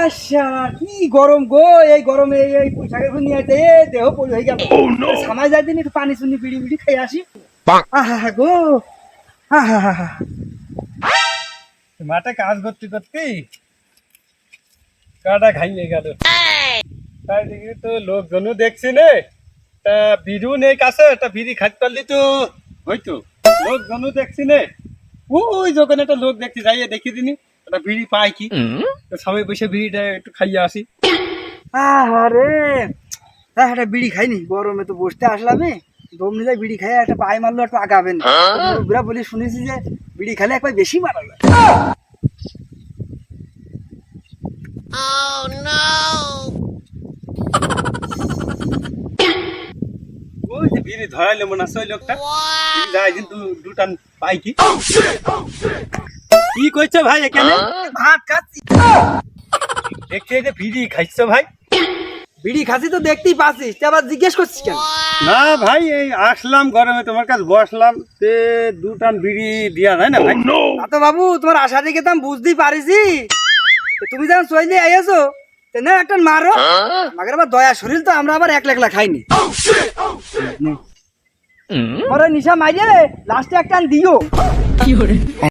আচ্ছা কি গরম গো, এই গরমে এই পোশাকের নিয়ে আইতে দেহ পড়ে হয়ে গেল। সামাই যাই দিন একটু পানি চুনি বিড়ি বিড়ি খেয়ে আসি। আহা গো, আহা মাঠে কাজ করতে করতে কাটা খাইয়ে গেল। তাই দেখি তো লোকজনও দেখছি নে, তা বিড়ু নেই কাছে, তা বিড়ি খাইতে পারলি তো হয়তো। লোকজনও দেখছি নে, ওই যখন একটা লোক দেখছি যাইয়ে দেখি দিনি একটা বিড়ি পাই কি, তো সবাই বসে বিড়িটা একটু খাইয়ে আসি। আরে একটা বিড়ি খাইনি, গরমে তো বসতে আসলাম দম নিলে বিড়ি খাই একটা পাই মারলো একটু আগাবেন। বুড়া বলি শুনেছি যে বিড়ি খেলে একবার বেশি মারা যায়। ওই যে বিড়ি ধরাইলে মনে আছে ওই লোকটা, বিড়ি যাই কিন্তু দুটান পাই কি। কি কইছো ভাই এখানে? ভাত খাচ্ছি। দেখছি এই যে বিড়ি খাইছো ভাই। বিড়ি খাচ্ছি তো দেখতেই পাচ্ছিস, তুই আবার জিজ্ঞেস করছিস কেন? না ভাই, এই আসলাম গরমে তোমার কাছে বসলাম, তে দুটান বিড়ি দিয়া যায় না ভাই? তা তো বাবু তোমার আশা দেখে তো আমি বুঝতেই পারিছি, তুমি যখন চলে আইয়াছো না একটা মারো। আমাদের আবার দয়া শরীর তো, আমরা আবার একলা একলা খাইনি। নিশা মাইরে লাস্টে একটা দিও।